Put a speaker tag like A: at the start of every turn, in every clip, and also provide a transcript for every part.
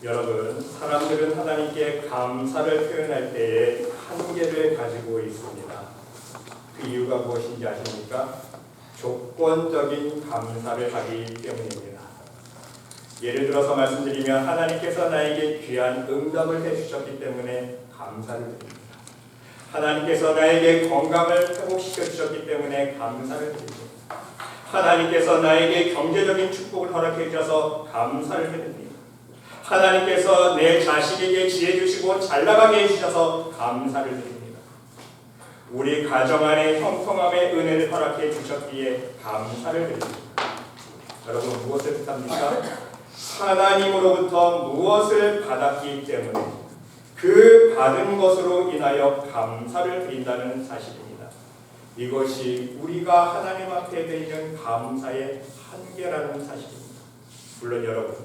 A: 여러분, 사람들은 하나님께 감사를 표현할 때에 한계를 가지고 있습니다. 그 이유가 무엇인지 아십니까? 조건적인 감사를 하기 때문입니다. 예를 들어서 말씀드리면 하나님께서 나에게 귀한 응답을 해주셨기 때문에 감사를 드립니다. 하나님께서 나에게 건강을 회복시켜 주셨기 때문에 감사를 드립니다. 하나님께서 나에게 경제적인 축복을 허락해 주셔서 감사를 드립니다. 하나님께서 내 자식에게 지혜 주시고 잘나가게 해주셔서 감사를 드립니다. 우리 가정 안에 형통함의 은혜를 허락해 주셨기에 감사를 드립니다. 여러분, 무엇을 뜻합니까? 하나님으로부터 무엇을 받았기 때문에 그 받은 것으로 인하여 감사를 드린다는 사실입니다. 이것이 우리가 하나님 앞에 드리는 감사의 한계라는 사실입니다. 물론 여러분,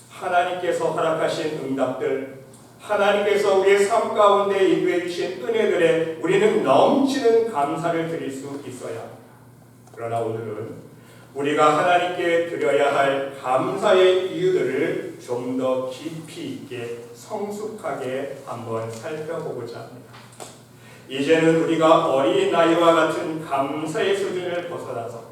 A: 하나님께서 허락하신 응답들, 하나님께서 우리의 삶 가운데 인도해 주신 은혜들에 우리는 넘치는 감사를 드릴 수 있어야 합니다. 그러나 오늘은 우리가 하나님께 드려야 할 감사의 이유들을 좀 더 깊이 있게 성숙하게 한번 살펴보고자 합니다. 이제는 우리가 어린아이와 같은 감사의 수준을 벗어나서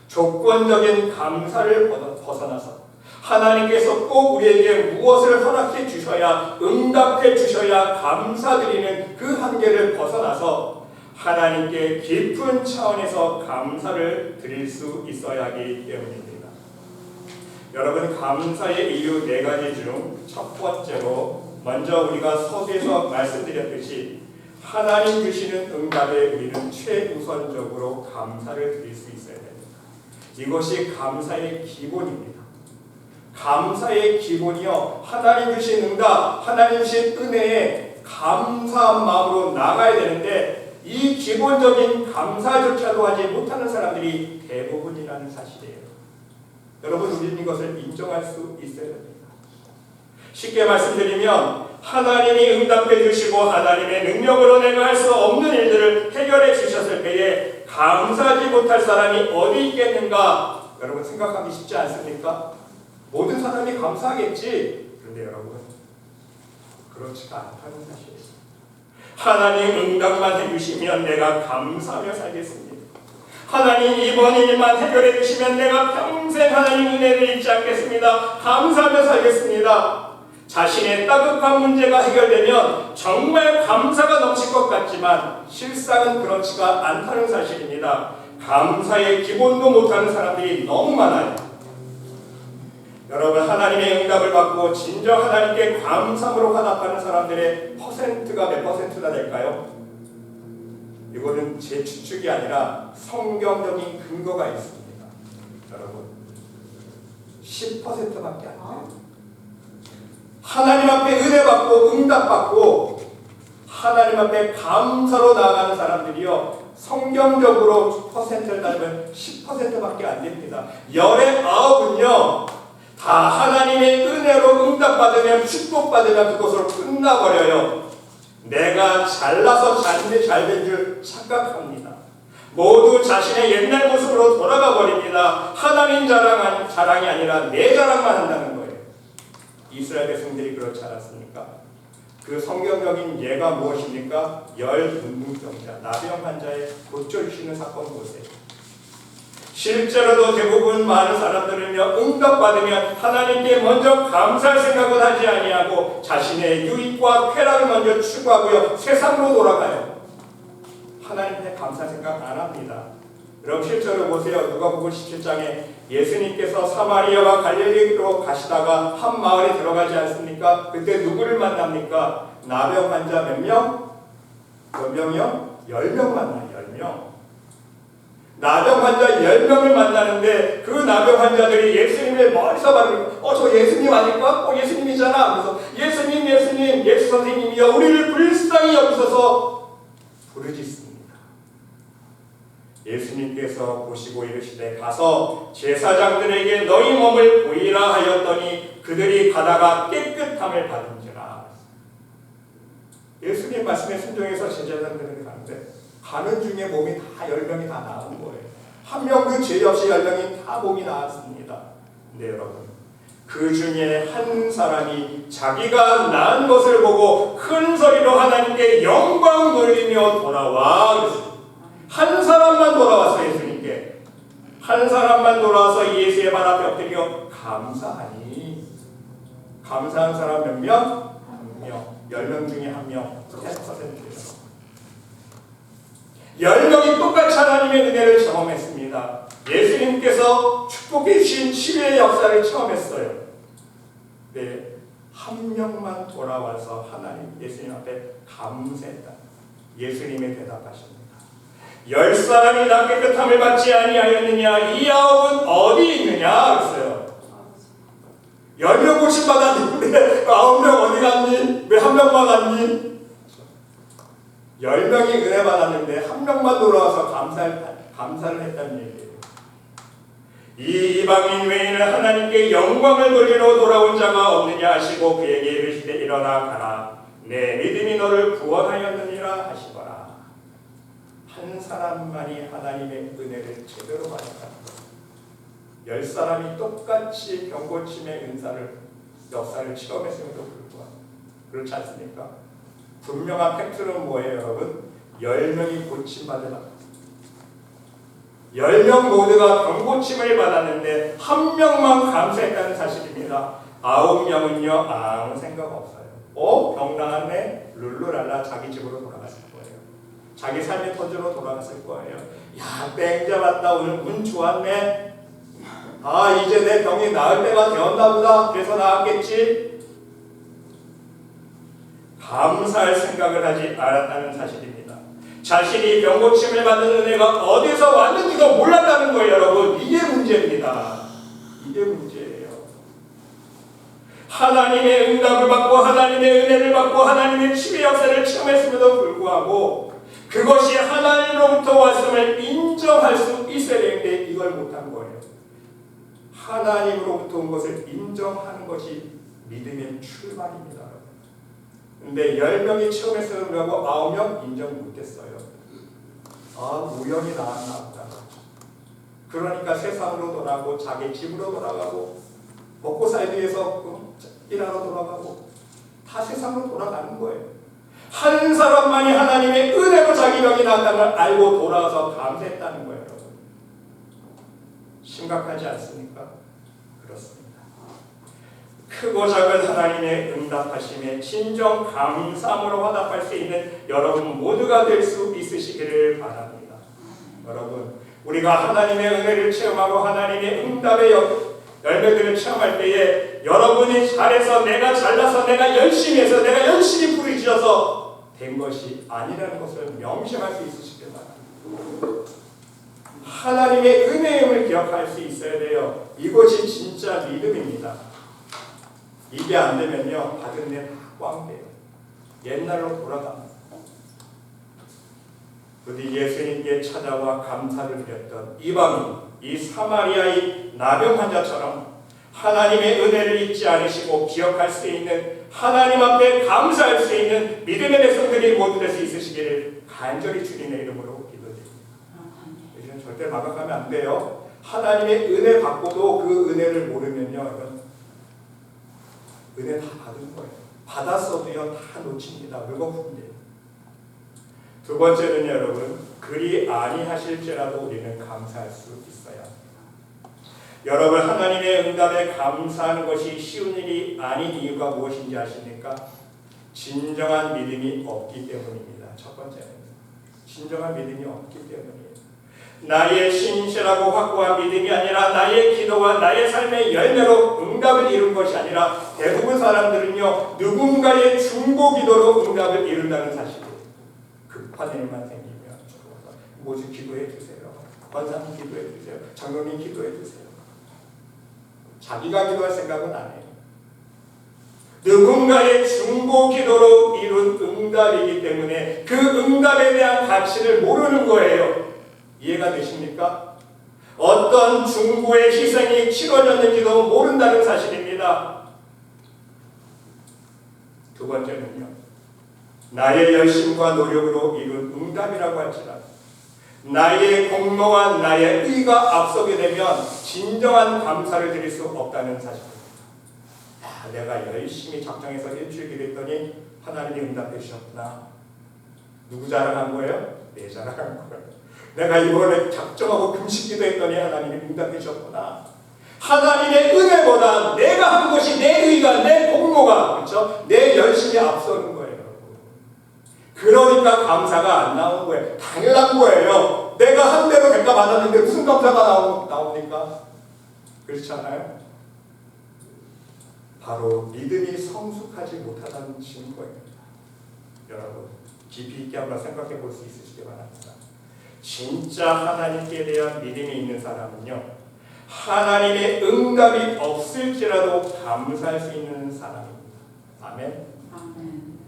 A: 조건적인 감사를 벗어나서 하나님께서 꼭 우리에게 무엇을 허락해 주셔야, 응답해 주셔야 감사드리는 그 한계를 벗어나서 하나님께 깊은 차원에서 감사를 드릴 수 있어야 하기 때문입니다. 여러분, 감사의 이유 4가지 중 첫 번째로 먼저 우리가 서두에서 말씀드렸듯이 하나님 주시는 응답에 우리는 최우선적으로 감사를 드릴 수 있어야 됩니다. 이것이 감사의 기본입니다. 감사의 기본이요, 하나님 주신 응답, 하나님 주신 은혜에 감사한 마음으로 나가야 되는데 이 기본적인 감사조차도 하지 못하는 사람들이 대부분이라는 사실이에요. 여러분, 우리는 이것을 인정할 수 있어야 됩니다. 쉽게 말씀드리면 하나님이 응답해 주시고 하나님의 능력으로 내가 할 수 없는 일들을 해결해 주셨을 때에 감사하지 못할 사람이 어디 있겠는가? 여러분, 생각하기 쉽지 않습니까? 모든 사람이 감사하겠지. 그런데 여러분, 그렇지가 않다는 사실이에요. 하나님 응답만 해주시면 내가 감사하며 살겠습니다. 하나님 이번 일만 해결해 주시면 내가 평생 하나님 은혜를 잊지 않겠습니다. 감사하며 살겠습니다. 자신의 따뜻한 문제가 해결되면 정말 감사가 넘칠 것 같지만 실상은 그렇지가 않다는 사실입니다. 감사의 기본도 못하는 사람들이 너무 많아요. 여러분, 하나님의 응답을 받고 진정 하나님께 감사함으로 화답하는 사람들의 퍼센트가 몇 %나 될까요? 이거는 제 추측이 아니라 성경적인 근거가 있습니다. 여러분, 10%밖에 안 돼요. 하나님 앞에 은혜 받고 응답 받고 하나님 앞에 감사로 나아가는 사람들이요, 성경적으로 퍼센트를 따지면 10%밖에 안 됩니다. 10의 9은요 다 하나님의 은혜로 응답받으면 축복받으면 그것으로 끝나버려요. 내가 잘나서 잘된 줄 착각합니다. 모두 자신의 옛날 모습으로 돌아가 버립니다. 하나님 자랑이 아니라 내 자랑만 한다는 거예요. 이스라엘 백성들이 그렇지 않았습니까? 그 성경적인 예가 무엇입니까? 열분둥병자, 나병 환자의 고쳐주시는 사건 보세요. 실제로도 대부분 많은 사람들은요, 응답받으면 하나님께 먼저 감사할 생각은 하지 아니하고 자신의 유익과 쾌락을 먼저 추구하고요, 세상으로 돌아가요. 하나님께 감사할 생각 안 합니다. 여러분, 실제로 보세요. 누가복음 17장에 예수님께서 사마리아와 갈릴리로 가시다가 한 마을에 들어가지 않습니까? 그때 누구를 만납니까? 나병 환자 몇 명? 몇 명이요? 10명 만나요. 10명. 나병 환자 10명을 만나는데 그 나병 환자들이 예수님을 멀리서 바라보고 저 예수님 아닐까? 예수님이잖아. 그래서 예수님, 예수 선생님이여 우리를 불쌍히 여기소서 부르짖습니다. 예수님께서 보시고 이르시되 가서 제사장들에게 너희 몸을 보이라 하였더니 그들이 가다가 깨끗함을 받은지라. 예수님 말씀에 순종해서 제사장들은 가는데 가는 중에 몸이 다 10명이 다 나온 거예요. 한 명도 죄 없이 10명이 다 몸이 나았습니다. 근데 여러분, 그 중에 한 사람이 자기가 낳은 것을 보고 큰 소리로 하나님께 영광 돌리며 돌아와 그랬습니다. 한 사람만 돌아왔어요. 예수님께 한 사람만 돌아와서 예수의 발 앞에 엎드려 감사하니. 감사한 사람 몇 명? 한 명. 10명 중에 한 명. 10%예요. 10명이 똑같이 하나님의 은혜를 경험했습니다. 예수님께서 축복해 주신 치유의 역사를 체험했어요. 네, 한 명만 돌아와서 하나님 예수님 앞에 감사했다. 예수님이 대답하십니다. 10사람이 나 깨끗함을 받지 아니하였느냐? 이 9은 어디 있느냐? 그랬어요. 10명 고침 받았는데 9명 어디 갔니? 왜 한 명만 왔니? 10명이 은혜 받았는데 한 명만 돌아와서 감사를 했다는 얘기예요. 이 이방인 외에는 하나님께 영광을 돌리러 돌아온 자가 없느냐 하시고 그에게 이르시되 일어나 가라. 내 믿음이 너를 구원하였느니라 하시거라. 한 사람만이 하나님의 은혜를 제대로 받았다. 10사람이 똑같이 병고침의 역사를 체험했음에도 불구하고 그렇지 않습니까? 분명한 팩트는 뭐예요, 여러분? 10명이 고침받으라. 10명 모두가 병고침을 받았는데 한 명만 감사했다는 사실입니다. 9명은요 아무 생각 없어요. 병 나았네? 룰루랄라 자기 집으로 돌아갔을 거예요. 자기 삶의 터전으로 돌아갔을 거예요. 야, 땡 잡았다. 오늘 운 좋았네. 이제 내 병이 나을 때가 되었나 보다. 그래서 나았겠지. 감사할 생각을 하지 않았다는 사실입니다. 자신이 병고침을 받는 은혜가 어디서 왔는지도 몰랐다는 거예요, 여러분. 이게 문제입니다. 이게 문제예요. 하나님의 응답을 받고 하나님의 은혜를 받고 하나님의 치유의 역사를 체험했음에도 불구하고 그것이 하나님으로부터 왔음을 인정할 수 있어야 되는데 이걸 못한 거예요. 하나님으로부터 온 것을 인정하는 것이 믿음의 출발입니다. 근데 10명이 체험했음에도 불구하고 9명 인정 못했어요. 우연히 나왔나 보다. 그러니까 세상으로 돌아가고 자기 집으로 돌아가고 먹고 살기 위해서 일하러 돌아가고 다 세상으로 돌아가는 거예요. 한 사람만이 하나님의 은혜로 자기 병이 나았다는 걸 알고 돌아와서 감사했다는 거예요. 여러분. 심각하지 않습니까? 그렇습니다. 크고 작은 하나님의 응답하심에 진정 감사함으로 화답할 수 있는 여러분 모두가 될 수 있으시기를 바랍니다. 여러분, 우리가 하나님의 은혜를 체험하고 하나님의 응답의 열매들을 체험할 때에 여러분이 잘해서 내가 잘나서 내가 열심히 해서 내가 열심히 부르짖어서 된 것이 아니라는 것을 명심할 수 있으시길 바랍니다. 하나님의 은혜임을 기억할 수 있어야 돼요. 이것이 진짜 믿음입니다. 이게 안 되면요 받은 데 꽝 돼요. 옛날로 돌아갑니다. 부디 예수님께 찾아와 감사를 드렸던 이방인, 이 사마리아의 나병 환자처럼 하나님의 은혜를 잊지 않으시고 기억할 수 있는 하나님 앞에 감사할 수 있는 믿음의 백성들이 모두 될 수 있으시기를 간절히 주님의 이름으로 기도드립니다. 이제는 절대 망각하면 안 돼요. 하나님의 은혜 받고도 그 은혜를 모르면요 은혜 다 받은 거예요. 받았어도요 다 놓칩니다. 물거품이에요. 두 번째는 여러분, 그리 아니하실지라도 우리는 감사할 수 있어야 합니다. 여러분, 하나님의 응답에 감사하는 것이 쉬운 일이 아닌 이유가 무엇인지 아십니까? 진정한 믿음이 없기 때문입니다. 첫 번째는 진정한 믿음이 없기 때문이에요. 나의 신실하고 확고한 믿음이 아니라 나의 기도와 나의 삶의 열매로 응답을 이룬 것이 아니라 대부분 사람들은요 누군가의 중보 기도로 응답을 이룬다는 사실이에요. 급한 일만 생기면 모두 기도해 주세요. 권사님 기도해 주세요. 장로님 기도해 주세요. 자기가 기도할 생각은 안 해요. 누군가의 중보 기도로 이룬 응답이기 때문에 그 응답에 대한 가치를 모르는 거예요. 이해가 되십니까? 어떤 중보의 희생이 치러졌는지도 모른다는 사실입니다. 두 번째는요, 나의 열심과 노력으로 이룬 응답이라고 할지라도 나의 공로와 나의 의가 앞서게 되면 진정한 감사를 드릴 수 없다는 사실입니다. 내가 열심히 작정해서 일주일 기도했더니 하나님이 응답해 주셨구나. 누구 자랑한 거예요? 내 자랑한 거예요. 내가 이번에 작정하고 금식 기도했더니 하나님이 응답해 주셨구나. 하나님의 은혜보다 내가 한 것이 내 의가, 내 공로가, 그렇죠? 내 열심이 앞서는 거예요. 그러니까 감사가 안 나오는 거예요. 당연한 거예요. 내가 한 대로 대가 받았는데 무슨 감사가 나옵니까? 그렇지 않아요? 바로 믿음이 성숙하지 못하다는 증거입니다. 여러분, 깊이 있게 한번 생각해 볼 수 있으시기 바랍니다. 진짜 하나님께 대한 믿음이 있는 사람은요, 하나님의 응답이 없을지라도 감사할 수 있는 사람입니다. 아멘.
B: 아멘.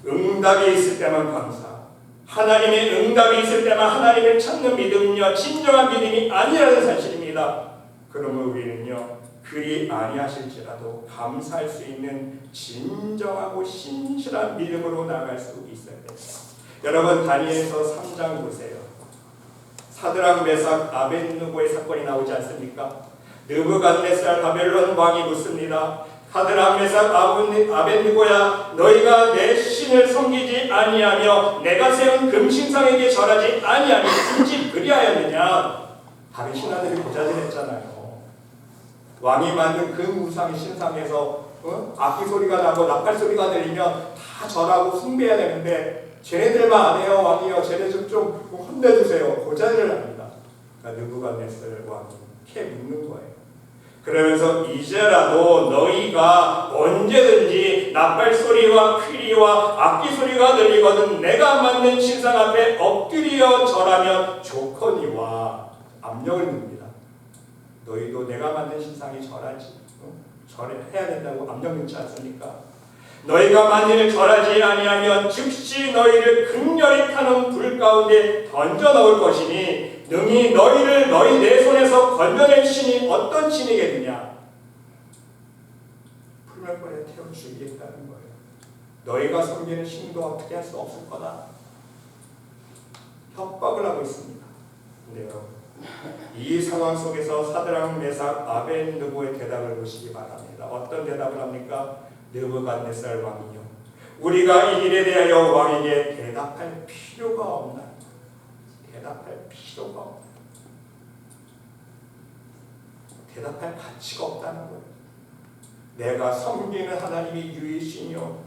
A: 응답이 있을 때만 감사. 하나님의 응답이 있을 때만 하나님을 찾는 믿음은요, 진정한 믿음이 아니라는 사실입니다. 그러면 우리는요, 그리 아니하실지라도 감사할 수 있는 진정하고 신실한 믿음으로 나아갈 수 있어야 돼요. 여러분, 다니엘서 3장 보세요. 사드락, 메삭, 아벳느고의 사건이 나오지 않습니까? 느부갓네살 바벨론 왕이 묻습니다. 사드락, 메삭, 아벳느고야, 너희가 내 신을 섬기지 아니하며 내가 세운 금신상에게 절하지 아니하며 굳이 그리하였느냐? 다른 신하들이 고자질했잖아요. 왕이 만든 그 우상의 신상에서 악기 소리가 나고 나팔 소리가 들리면 다 절하고 숭배해야 되는데 쟤네들만 안 해요. 왕이요, 쟤네들 좀 혼내주세요. 고자질을 합니다. 그러니까 느부갓네살 왕이 캐 묻는 거예요. 그러면서 이제라도 너희가 언제든지 나팔 소리와 피리와 악기 소리가 들리거든 내가 만든 신상 앞에 엎드려 절하면 좋거니와 압력을 듭니다. 너희도 내가 만든 신상이 절하지, 절해야 된다고 압력 넣지 않습니까? 너희가 만일 절하지 아니하면 즉시 너희를 극렬히 타는 불 가운데 던져 넣을 것이니 능히 너희를 너희 내 손에서 건져낼 신이 어떤 신이겠느냐? 풀면벌에 태워 죽이겠다는 거예요. 너희가 섬기는 신도 어떻게 할 수 없을 거다. 협박을 하고 있습니다. 근데 여러분, 이 상황 속에서 사드락, 메삭, 아벳느고의 대답을 보시기 바랍니다. 어떤 대답을 합니까? 느부갓네살 왕이요, 우리가 이 일에 대하여 왕에게 대답할 필요가 없나? 대답할 필요가 없나? 대답할 가치가 없다는 거예요. 내가 섬기는 하나님이 유일신이요,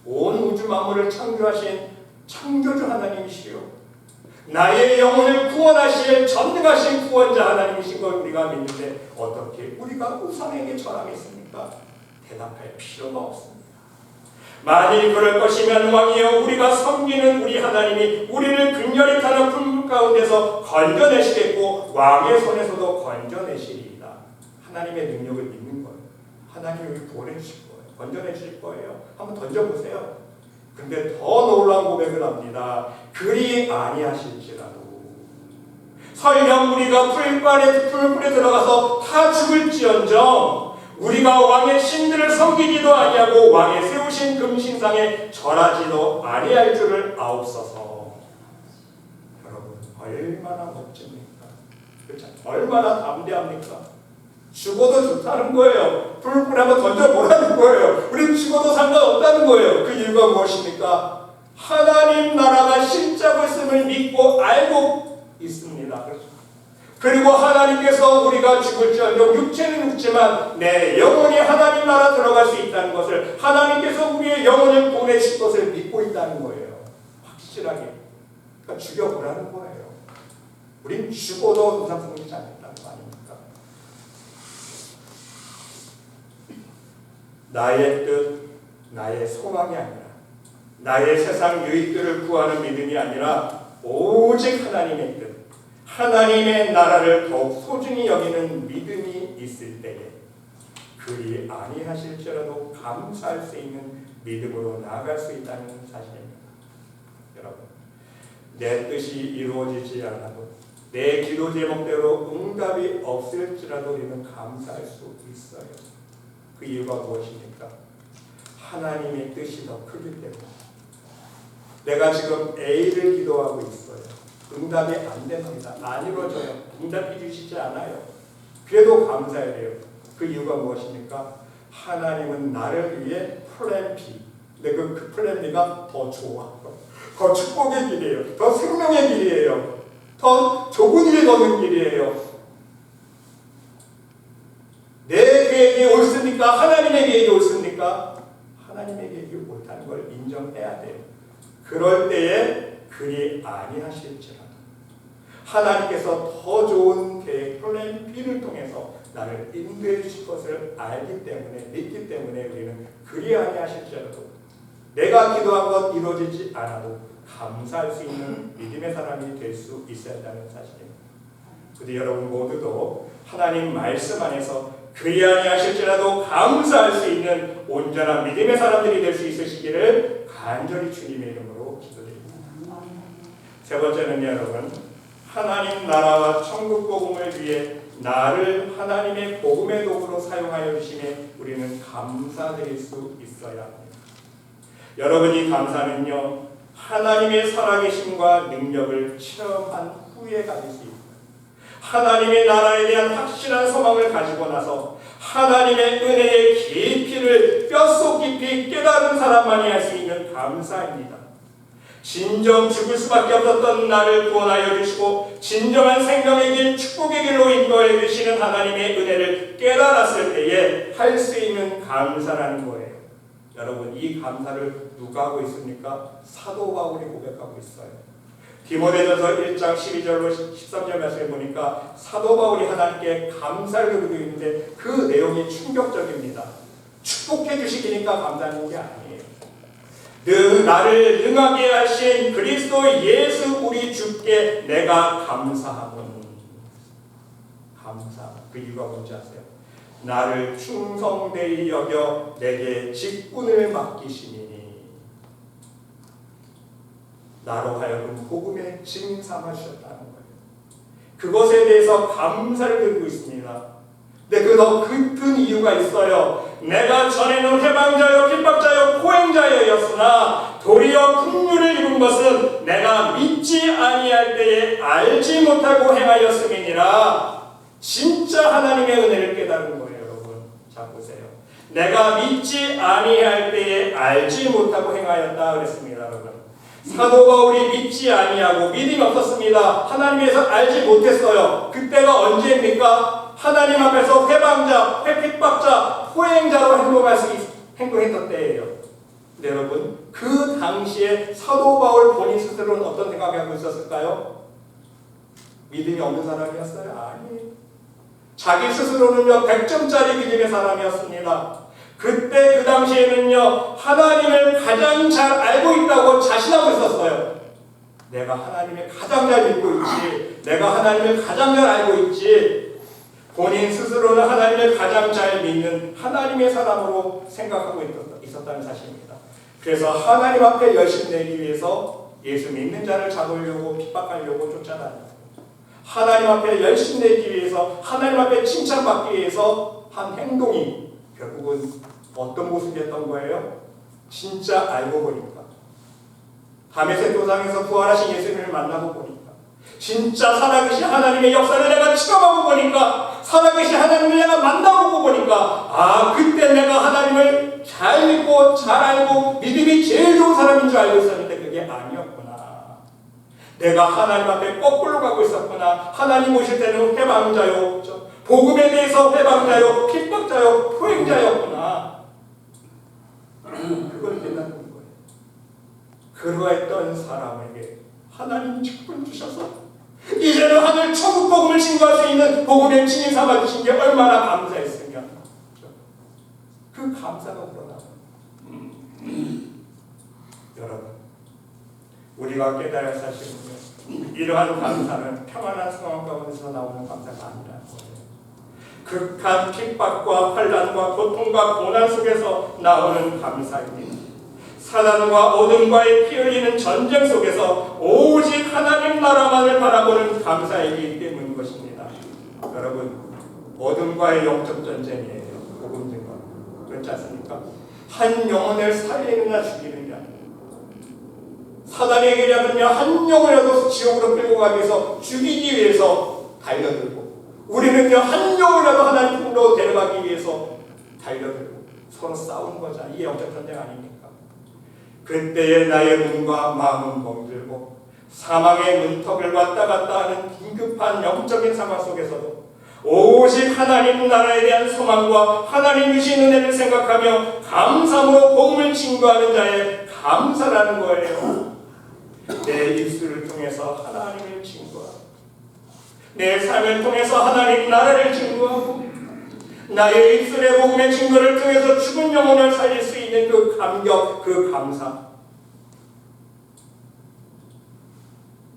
A: 온 우주 만물을 창조하신 창조주 하나님이시요, 나의 영혼을 구원하실 전능하신 구원자 하나님이신 걸 우리가 믿는데 어떻게 우리가 우상에게 절하겠습니까? 대답할 필요가 없습니다. 만일 그럴 것이면 왕이여, 우리가 섬기는 우리 하나님이 우리를 극렬히 타는 불 가운데서 건져내시겠고 왕의 손에서도 건져내시리이다. 하나님의 능력을 믿는 거예요. 하나님이 우리 구원해 주실 거예요. 건져내 주실 거예요. 한번 던져보세요. 근데 더 놀라운 고백을 합니다. 그리 아니하실지라도 설령 우리가 불불에 들어가서 다 죽을지언정 우리가 왕의 신들을 섬기지도 아니하고 왕의 세우신 금신상에 절하지도 아니할 줄을 아옵소서. 여러분, 얼마나 멋집니까? 그렇죠? 얼마나 담대합니까? 죽어도 좋다는 거예요. 불불에 한번 던져보라는 거예요. 우린 죽어도 상관없다는 거예요. 그 이유가 무엇입니까? 하나님 나라가 실자고 있음을 믿고 알고 있습니다. 그리고 하나님께서 우리가 죽을지언정 육체는 죽지만 내 영혼이 하나님 나라 들어갈 수 있다는 것을, 하나님께서 우리의 영혼을 보내실 것을 믿고 있다는 거예요. 확실하게. 그러니까 죽여보라는 거예요. 우린 죽어도 우상 섬기지 않겠다는 거 아닙니까? 나의 뜻, 나의 소망이 아니라, 나의 세상 유익들을 구하는 믿음이 아니라 오직 하나님의 뜻, 하나님의 나라를 더욱 소중히 여기는 믿음이 있을 때에 그리 아니하실지라도 감사할 수 있는 믿음으로 나아갈 수 있다는 사실입니다. 여러분, 내 뜻이 이루어지지 않아도 내 기도 제목대로 응답이 없을지라도 우리는 감사할 수 있어요. 그 이유가 무엇입니까? 하나님의 뜻이 더 크기 때문에. 내가 지금 A를 기도하고 있어요. 응답이 안 됩니다. 안 이루어져요. 응답해 주시지 않아요. 그래도 감사해야 돼요. 그 이유가 무엇입니까? 하나님은 나를 위해 플랜 B, 근데 그 플랜 B가 더 좋아, 더 축복의 길이에요, 더 생명의 길이에요, 더 좁은 일이 걷는 길이에요. 내 계획이 옳습니까? 하나님의 계획이 옳습니까? 하나님의 계획이 옳다는 걸 인정해야 돼요. 그럴 때에 그리 아니하실지라도 하나님께서 더 좋은 계획, 플랜 B를 통해서 나를 인도해 주실 것을 알기 때문에, 믿기 때문에 우리는 그리 아니하실지라도 내가 기도한 것 이루어지지 않아도 감사할 수 있는 믿음의 사람이 될 수 있어야 한다는 사실입니다. 부디 여러분 모두도 하나님 말씀 안에서 그리 아니하실지라도 감사할 수 있는 온전한 믿음의 사람들이 될 수 있으시기를 간절히 주님의 이름으로 기도드립니다. 세 번째는 여러분, 하나님 나라와 천국 복음을 위해 나를 하나님의 복음의 도구로 사용하여 주심에 우리는 감사드릴 수 있어야 합니다. 여러분이 감사는요, 하나님의 살아계심과 능력을 체험한 후에 가질 수 있습니다. 하나님의 나라에 대한 확실한 소망을 가지고 나서 하나님의 은혜의 깊이를 뼛속 깊이 깨달은 사람만이 할 수 있는 감사입니다. 진정 죽을 수밖에 없었던 나를 구원하여 주시고 진정한 생명의 길, 축복의 길로 인도해 주시는 하나님의 은혜를 깨달았을 때에 할 수 있는 감사라는 거예요. 여러분, 이 감사를 누가 하고 있습니까? 사도 바울이 고백하고 있어요. 디모데전서 1장 12절로 13절 말씀을 보니까 사도 바울이 하나님께 감사를 드리고 있는데 그 내용이 충격적입니다. 축복해 주시기니까 감사하는 게 아니에요. 늘 나를 능하게 하신 그리스도 예수 우리 주께 내가 감사하노니. 감사. 그 이유가 뭔지 아세요? 나를 충성되이 여겨 내게 직분을 맡기시니 나로 하여금 복음의 증인 삼아주셨다는 거예요. 그것에 대해서 감사를 드리고 있습니다. 근데 그 더 깊은 이유가 있어요. 내가 전에는 회방자요, 핍박자요, 포행자였으나 도리어 긍휼을 입은 것은 내가 믿지 아니할 때에 알지 못하고 행하였음이니라. 진짜 하나님의 은혜를 깨달은 거예요. 여러분, 자 보세요. 내가 믿지 아니할 때에 알지 못하고 행하였다 그랬습니다. 여러분, 사도 바울이 믿지 아니하고 믿음이 없었습니다. 하나님에서 알지 못했어요. 그때가 언제입니까? 하나님 앞에서 회방자, 핍박자, 포행자로 행동했던 때예요. 근데 여러분, 그 당시에 사도 바울 본인 스스로는 어떤 생각을 하고 있었을까요? 믿음이 없는 사람이었어요? 아니에요. 자기 스스로는요 100점짜리 믿음의 사람이었습니다. 그때 그 당시에는요 하나님을 가장 잘 알고 있다고 자신하고 있었어요. 내가 하나님을 가장 잘 믿고 있지, 내가 하나님을 가장 잘 알고 있지. 본인 스스로는 하나님을 가장 잘 믿는 하나님의 사람으로 생각하고 있었다는 사실입니다. 그래서 하나님 앞에 열심 내기 위해서 예수 믿는 자를 잡으려고 핍박하려고 쫓아다녔어요. 하나님 앞에 열심 내기 위해서, 하나님 앞에 칭찬받기 위해서 한 행동이 결국은 어떤 모습이었던 거예요? 진짜 알고 보니까, 다메섹 도상에서 부활하신 예수님을 만나고 보니까, 진짜 살아계신 하나님의 역사를 내가 체험하고 보니까, 살아계신 하나님을 내가 만나보고 보니까, 아, 그때 내가 하나님을 잘 믿고 잘 알고 믿음이 제일 좋은 사람인 줄 알고 있었는데 그게 아니었구나. 내가 하나님 앞에 거꾸로 가고 있었구나. 하나님 오실 때는 회방자요, 복음에 대해서 회방자요, 핍박자요, 포행자였구나. 그걸 깨닫는 거예요. 그러했던 사람에게 하나님 직분 주셔서 이제는 하늘 천국 복음을 증거할 수 있는 복음의 증인 삼아주신 게 얼마나 감사했으면 그 감사가 우러나요. 여러분, 우리가 깨달을 사실은요, 이러한 감사는 평안한 상황 가운데서 나오는 감사가 아니라는 거예요. 극한 핍박과 환난과 고통과 고난 속에서 나오는 감사입니다. 사단과 어둠과의 피 흘리는 전쟁 속에서 오직 하나님 나라만을 바라보는 감사이기 때문인 것입니다. 여러분, 어둠과의 영적 전쟁이에요. 복음 증거. 그렇지 않습니까? 한 영혼을 살리느냐 죽이느냐. 사단에게라면요 한 영혼이라도 지옥으로 끌고 가기 위해서, 죽이기 위해서 달려들고, 우리는요 한 영혼이라도 하나님 품으로 데려가기 위해서 달려들고, 서로 싸운 거잖아. 이게 영적 전쟁 아닙니까? 그때의 나의 눈과 마음은 멍들고 사망의 문턱을 왔다 갔다 하는 긴급한 영적인 상황 속에서도 오직 하나님 나라에 대한 소망과 하나님 주신 은혜를 생각하며 감사함으로 복음을 증거하는 자의 감사라는 거예요. 내 입술을 통해서 하나님을 증거하고 내 삶을 통해서 하나님 나라를 증거하고 나의 입술의 복음의 증거를 통해서 죽은 영혼을 살릴 수 있는 그 감격, 그 감사,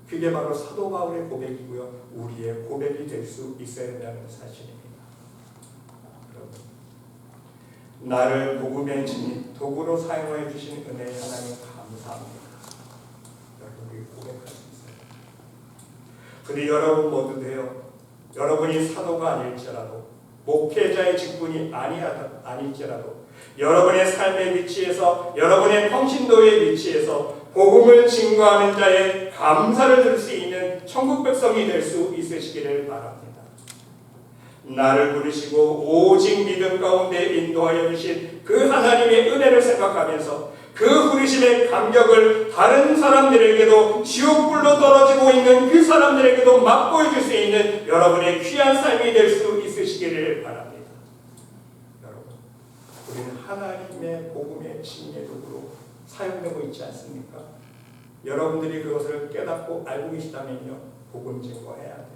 A: 그게 바로 사도 바울의 고백이고요. 우리의 고백이 될 수 있어야 된다는 사실입니다. 여러분, 나를 복음의 진리, 도구로 사용해 주신 은혜에 하나님 감사합니다. 여러분이 고백할 수 있어요. 그리고 여러분 모두도요. 여러분이 사도가 아닐지라도 목회자의 직분이 아닐지라도 여러분의 삶의 위치에서 여러분의 평신도의 위치에서 복음을 증거하는 자의 감사를 들 수 있는 천국 백성이 될 수 있으시기를 바랍니다. 나를 부르시고 오직 믿음 가운데 인도하여 주신 그 하나님의 은혜를 생각하면서 그 부르심의 감격을 다른 사람들에게도 지옥불로 떨어지고 있는 그 사람들에게도 맛보여 줄 수 있는 여러분의 귀한 삶이 될 수 있으시기를 바랍니다. 여러분, 우리는 하나님의 복음의 진리의 도구로 사용되고 있지 않습니까? 여러분들이 그것을 깨닫고 알고 계시다면요, 복음 증거해야 돼요.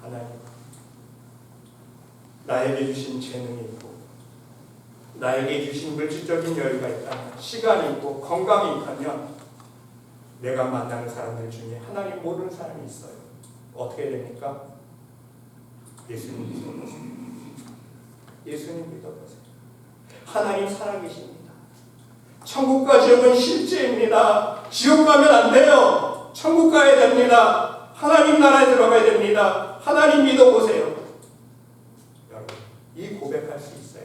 A: 하나님, 나에게 주신 재능이 있고 나에게 주신 물질적인 여유가 있다면, 시간이 있고 건강이 있다면 내가 만나는 사람들 중에 하나님 모르는 사람이 있어요. 어떻게 됩니까? 예수님 믿어보세요. 예수님 믿어보세요. 하나님 살아계십니다. 천국과 지옥은 실제입니다. 지옥 가면 안 돼요. 천국 가야 됩니다. 하나님 나라에 들어가야 됩니다. 하나님 믿어보세요. 여러분, 이 고백할 수 있어요.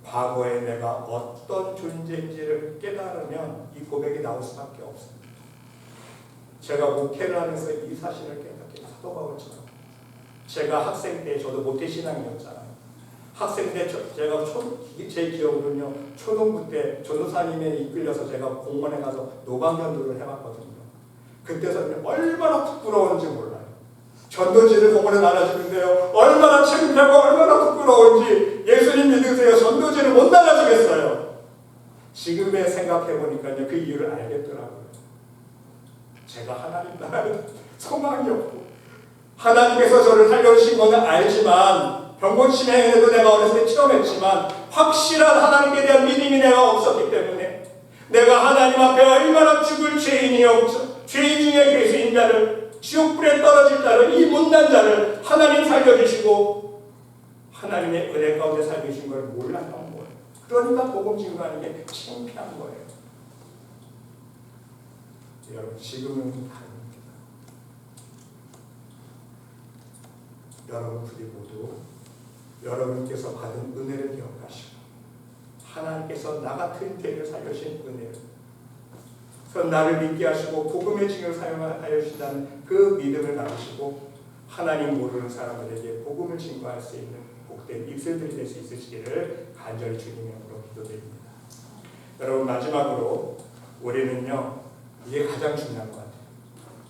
A: 과거에 내가 어떤 존재인지를 깨달으면 이 고백이 나올 수밖에 없습니다. 제가 목회를 하면서 이 사실을 깨닫게 사도 바울처럼, 제가 학생 때 저도 모태신앙이었잖아요. 학생 때 제가 제 기억으로는요, 초등부 때 전도사님에 이끌려서 제가 공원에 가서 노방전도를 해봤거든요. 그때서는 얼마나 부끄러운지 몰라요. 전도지를 공원에 나눠주는데요, 얼마나 창피하고 얼마나 부끄러운지. 예수님 믿으세요. 전도지를 못 나눠주겠어요. 지금에 생각해보니까요, 그 이유를 알겠더라고요. 제가 하나님 나라에 소망이 없고 하나님께서 저를 살려주신 것은 알지만, 병고침해에도 내가 어렸을 때 체험했지만 확실한 하나님께 대한 믿음이 내가 없었기 때문에 내가 하나님 앞에 얼마나 죽을 죄인이었죠. 죄인 중에 괴수인 자를, 지옥불에 떨어질 자를, 이 못난 자를 하나님 살려주시고 하나님의 은혜 가운데 살려주신 걸 몰랐던 거예요. 그러니까 복음 증거하는 게 창피한 거예요. 여러분, 지금은 다릅니다. 여러분들이 모두 여러분께서 받은 은혜를 기억하시고 하나님께서 나 같은 죄를 살려주신 은혜를, 그래서 나를 믿게 하시고 복음의 증을 사용하여 주신다는 그 믿음을 나누시고 하나님 모르는 사람들에게 복음을 증거할 수 있는 복된 입술들이 될 수 있으시기를 간절히 주님의 이름으로 기도드립니다. 여러분, 마지막으로 우리는요, 이게 가장 중요한 것 같아요.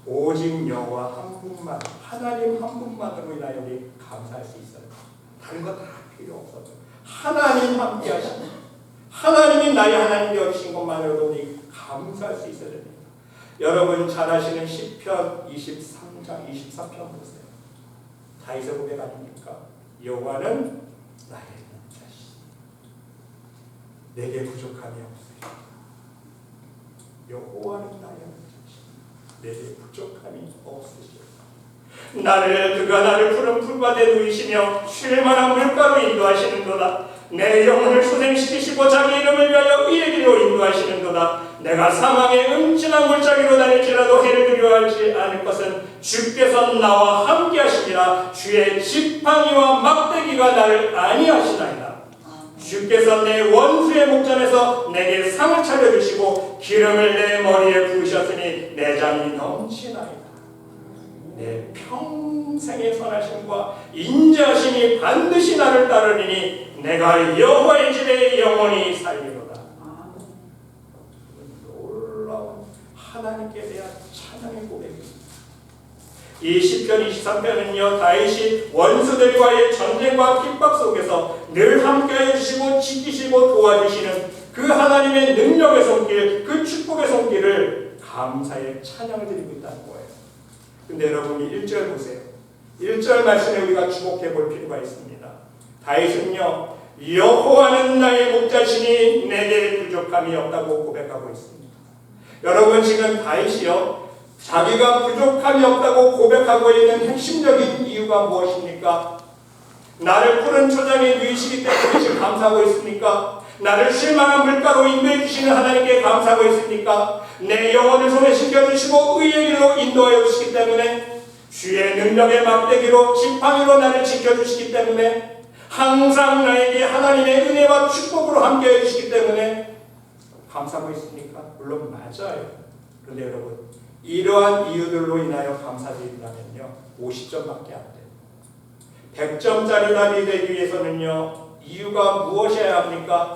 A: 오직 여호와 한 분만, 하나님 한 분만으로 인하여 우리 감사할 수 있어요. 다른 거 다 필요 없어요. 하나님 함께 하시고 하나님이 나의 하나님 되어주신 것만으로도 우리 감사할 수 있어야 됩니다. 여러분 잘 아시는 시편 23장 24편 보세요. 다윗의 고백 아닙니까? 여호와는 나의 자신, 내게 부족함이 없으리라. 여호와는 나의 자신, 내게 부족함이 없으시오. 그가 나를 푸른 풀밭에 누이시며 쉴 만한 물가로 인도하시는도다. 내 영혼을 소생시키시고 자기 이름을 위하여 의의 길로 인도하시는도다. 내가 사망의 음침한 골짜기로 다닐지라도 해를 두려워하지 않을 것은 주께서 나와 함께 하시니라. 주의 지팡이와 막대기가 나를 안위하시나이다. 주께서 내 원수의 목전에서 내게 상을 차려주시고 기름을 내 머리에 부으셨으니 내 잠이 넘치나이다. 내 평생의 선하심과 인자하심이 반드시 나를 따르리니 내가 여호와의 집에 영원히 살리로다. 놀라운 하나님께 대한 찬양의 고백입니다. 이 시편 23편은요, 다윗이 원수들과의 전쟁과 핍박 속에서 늘 함께해 주시고 지키시고 도와주시는 그 하나님의 능력의 손길, 그 축복의 손길을 감사의 찬양을 드리고 있다는 거예요. 근데 여러분이 1절 보세요. 1절 말씀에 우리가 주목해 볼 필요가 있습니다. 다윗은요, 여호와는 나의 목자시니 내게 부족함이 없다고 고백하고 있습니다. 여러분, 지금 다윗이요, 자기가 부족함이 없다고 고백하고 있는 핵심적인 이유가 무엇입니까? 나를 푸른 초장에 누이시기 때문에 지금 감사하고 있습니까? 나를 실망한 물가로 인도해 주시는 하나님께 감사하고 있습니까? 내 영혼을 손에 신겨주시고 의의 길로 인도하여 주시기 때문에, 주의 능력의 막대기로 지팡이로 나를 지켜주시기 때문에, 항상 나에게 하나님의 은혜와 축복으로 함께해 주시기 때문에 감사하고 있습니까? 물론 맞아요. 그런데 여러분, 이러한 이유들로 인하여 감사드린다면요, 50점밖에 안 돼요. 100점짜리 답이 되기 위해서는요, 이유가 무엇이어야 합니까?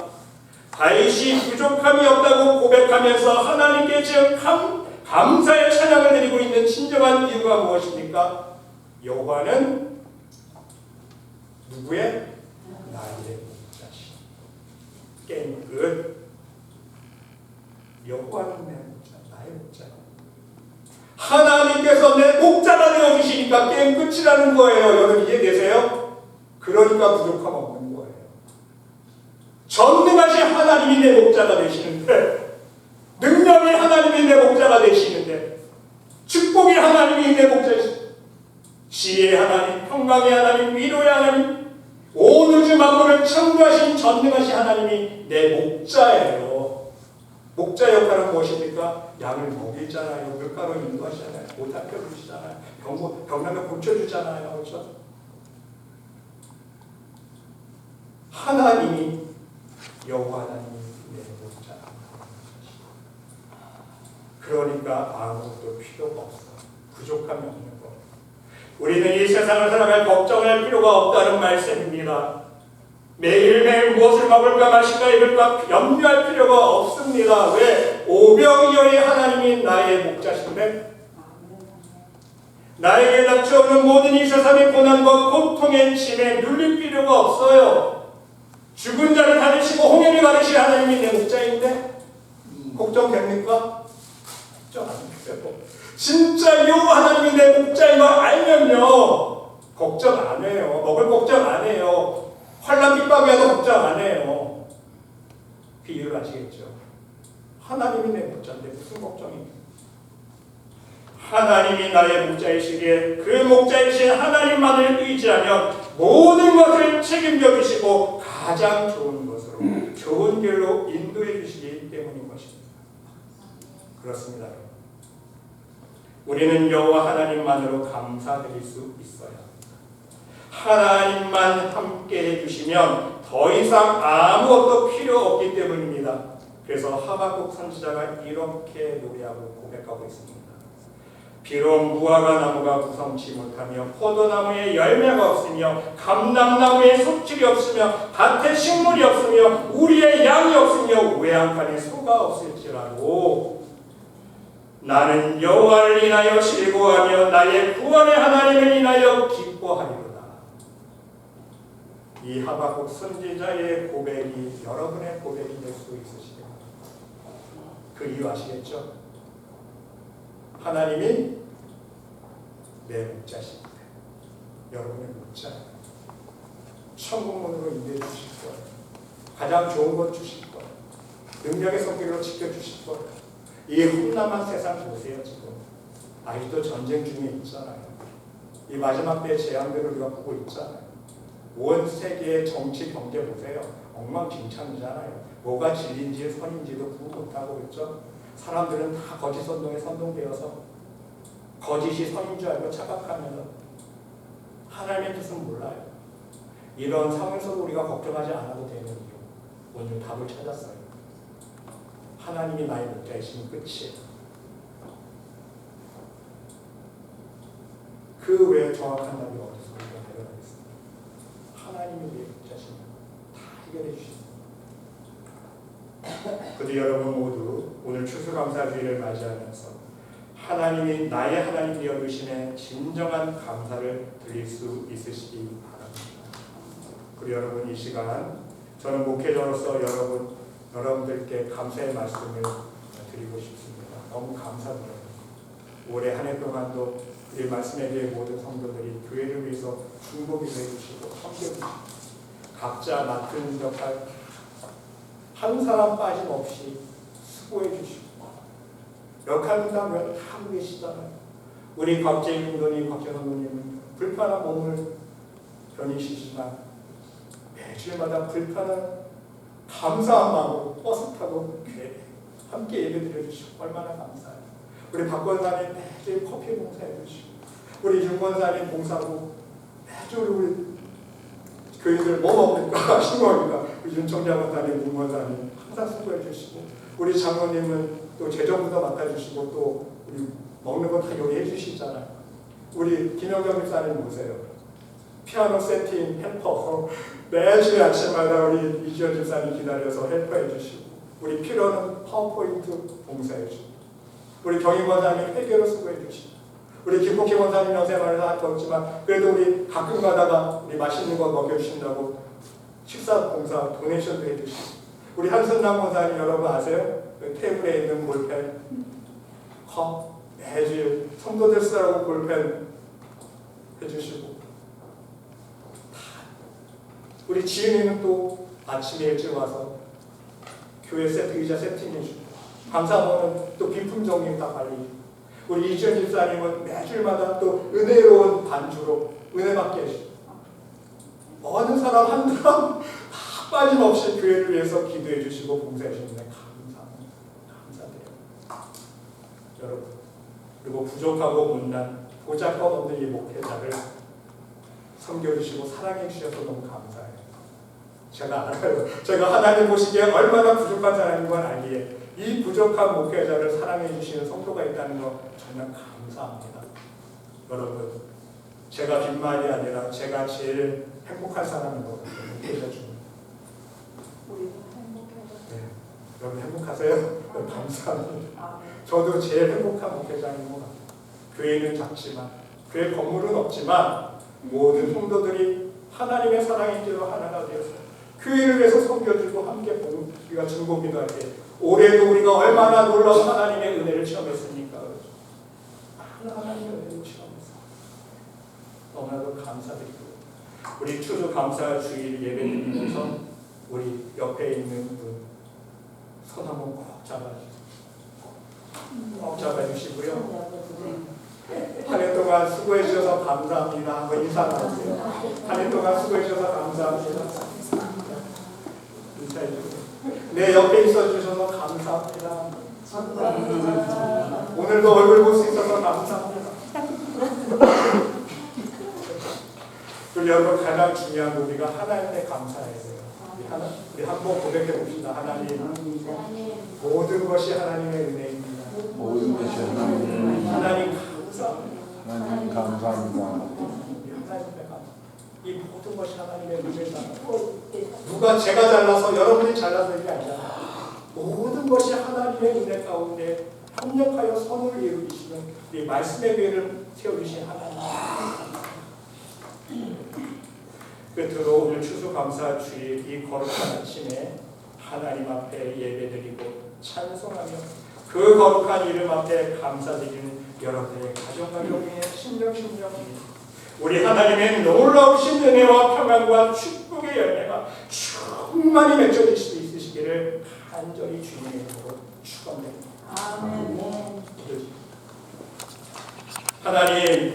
A: 다윗이 부족함이 없다고 고백하면서 하나님께 지금 감사의 찬양을 드리고 있는 진정한 이유가 무엇입니까? 여호와는 누구의? 나의 목자시. 게임 끝. 여호와는 내 목자, 나의 목자. 하나님께서 내 목자가 되어주시니까 게임 끝이라는 거예요. 여러분 이해되세요? 그러니까 부족함 없는 거예요. 전능하신 하나님이 내 목자가 되시는데, 능력이 하나님이 내 목자가 되시는데, 축복이 하나님이 내 목자이시는데, 지혜의 하나님, 평강의 하나님, 위로의 하나님, 온 우주 만물을 창조하신 전능하신 하나님이 내 목자예요. 목자 역할은 무엇입니까? 양을 먹이잖아요. 물가로 인도하시잖아요. 못 닦여주시잖아요. 병나면 고쳐주잖아요. 그렇죠? 하나님이, 여호와 하나님이 내 목자. 그러니까 아무것도 필요가 없어. 부족함이 없는 거. 우리는 이 세상을 살아갈 걱정할 필요가 없다는 말씀입니다. 매일매일 무엇을 먹을까 마실까 입을까 염려할 필요가 없습니다. 왜? 오병이어의 하나님이 나의 목자신데, 나에게 닥쳐오는 모든 이 세상의 고난과 고통의 짐에 눌릴 필요가 없어요. 죽은 자를 다루시고 홍해를 가르실 하나님이 내 목자인데 걱정됩니까? 걱정 안 돼요. 진짜 여호와 하나님이 내 목자인 걸 알면요, 걱정 안 해요. 먹을 걱정 안 해요. 환난 핍박이 와도 걱정 안 해요. 비유를 아시겠죠? 하나님이 내 목자인데 무슨 걱정입니까? 하나님이 나의 목자이시기에 그 목자이신 하나님만을 의지하면 모든 것을 책임져 주시고 가장 좋은 것으로, 좋은 길로 인도해 주시기 때문인 것입니다. 그렇습니다. 우리는 여호와 하나님만으로 감사드릴 수 있어요. 하나님만 함께 해주시면 더 이상 아무것도 필요 없기 때문입니다. 그래서 하박국 선지자가 이렇게 노래하고 고백하고 있습니다. 비록 무화과 나무가 무성치 못하며 포도나무에 열매가 없으며 감람나무에 소출이 없으며 밭에 식물이 없으며 우리의 양이 없으며 외양간에 소가 없을지라도 나는 여호와를 인하여 즐거워하며 나의 구원의 하나님을 인하여 기뻐하리로다. 이 하박국 선지자의 고백이 여러분의 고백이 될 수 있으시죠? 그 이유 아시겠죠? 하나님이 내 목자십니다. 여러분의 목자예요. 천국문으로 인도해 주실 거예요. 가장 좋은 것 주실 거예요. 능력의 손길로 지켜주실 거예요. 이 험난한 세상 보세요. 지금 아직도 전쟁 중에 있잖아요. 이 마지막 때의 재앙들을 우리가 보고 있잖아요. 온 세계의 정치 경제 보세요. 엉망진창이잖아요. 뭐가 진리인지 선인지도 구분 못하고 있죠. 사람들은 다 거짓 선동에 선동되어서 거짓이 선인 줄 알고 착각하면서 하나님의 뜻은 몰라요. 이런 상황에서도 우리가 걱정하지 않아도 되는 이유, 오늘 답을 찾았어요. 하나님이 나의 목자이시면 끝이에요. 그 외에 정확한 답이 어디서 우리가 발견하겠습니다. 하나님이 우리의 자신을 다 해결해 주십니다. 그런데 여러분 모두 오늘 추수감사주의를 맞이하면서 하나님이 나의 하나님 되어 주심에 진정한 감사를 드릴 수 있으시기 바랍니다. 그리고 여러분 이 시간 저는 목회자로서 여러분들께 감사의 말씀을 드리고 싶습니다. 너무 감사드려요. 올해 한 해 동안도 우리 말씀에 대해 모든 성도들이 교회를 위해서 중보기도 해주시고 섬겨주시고 각자 맡은 역할 한 사람 빠짐없이 수고해 주시고 역할 분담을 다 하고 계시잖아요. 우리 곽재희 공도님, 곽재 선도님은 불편한 몸을 견디시지만 매주마다 불편한 감사한 마음으로 버스 타고 함께 예배 드려주시고 얼마나 감사해요. 우리 박 권사님 매주 커피 봉사해 주시고 우리 윤 권사님 봉사고 매주 우리 교인들 뭐 먹을까 신고합니다. 윤 청장 권사님, 윤 권사님 항상 수고해 주시고 우리 장로님은 또 재정부도 맡아주시고 또 우리 먹는 거 다 요리해 주시잖아요. 우리 김영경 집사님 보세요. 피아노 세팅 헬퍼 매주 아침마다 우리 이지연 집사님 기다려서 헬퍼해 주시고 우리 필요는 파워포인트 봉사해 주시고 우리 경희 권사님 회계로 수고해 주시고 우리 김복희 권사님 연세만을 다 덥지만 그래도 우리 가끔 가다가 우리 맛있는 거 먹여주신다고 식사 봉사 도네이션도 해주시고 우리 한순남 권사님 여러분 아세요? 테이블에 있는 볼펜 컵 매주 성도들 쓰라고 볼펜 해주시고 우리 지은이는 또 아침에 일찍 와서 교회 세트 의자 세팅해주고 감사모는 또 비품 정리 다 관리해주고 우리 이지연 집사님은 매주마다 또 은혜로운 반주로 은혜받게 해주고 어느 사람 한 사람 다 빠짐없이 교회를 위해서 기도해 주시고 봉사해 주시는데 감사드려요. 여러분 그리고 부족하고 못난 보잘것없는 이 목회자를 섬겨주시고 사랑해 주셔서 너무 감사해요. 제가 알아요. 제가 하나님 보시기에 얼마나 부족한 사람인 건 알기에 이 부족한 목회자를 사랑해 주시는 성도가 있다는 거 정말 감사합니다. 여러분 제가 빈말이 아니라 제가 제일 행복한 사람인 것 같아요. 목회자 중에.
B: 우리도 행복해요.
A: 네. 여러분 행복하세요? 감사합니다. 저도 제일 행복한 목회자인 것 같아요. 교회는 작지만 교회 건물은 없지만 모든 성도들이 하나님의 사랑의 길로 하나가 되어서 교회를 위해서 섬겨주고 함께 우리가 중보기도 할 때 올해도 우리가 얼마나 놀라운 하나님의 은혜를 체험했습니까? 하나님의 은혜를 체험했어요. 너무나도 감사드리고 우리 추수 감사 주일 예배드리면서 우리 옆에 있는 분 손 한번 꼭 잡아주시고요. 한 해 동안 수고해 주셔서 감사합니다. 한번 인사 나누세요. 한 해 동안 수고해 주셔서 감사합니다. 인사해 주세요. 내 옆에 있어 주셔서 감사합니다. 오늘도 얼굴 볼 수 있어서 감사합니다. 그리고 여러분 가장 중요한 거 우리가 하나님께 감사해야 돼요. 우리 한번 고백해 봅시다. 하나님 모든 것이 하나님의 은혜입니다.
C: 모든 것이 하나님의
A: 하나님 감사합니다.
C: 하나님 감사합니다.
A: 이 모든 것이 하나님의 은혜다. 누가 제가 잘나서 여러분이 잘나서 이게 아니라 모든 것이 하나님의 은혜 가운데 협력하여 선을 이루시는 이 말씀의 교회를 세워주신 하나님. 끝으로 오늘 추수감사 주일 이 거룩한 아침에 하나님 앞에 예배드리고 찬송하며 그 거룩한 이름 앞에 감사드리는 여러분의 가정과 교회의 심령 우리 하나님의 놀라우신 은혜와 평안과 축복의 열매가 충만히 맺혀질 수 있으시기를 간절히 주님의 이름으로 축원드립니다.
B: 아멘.
A: 하나님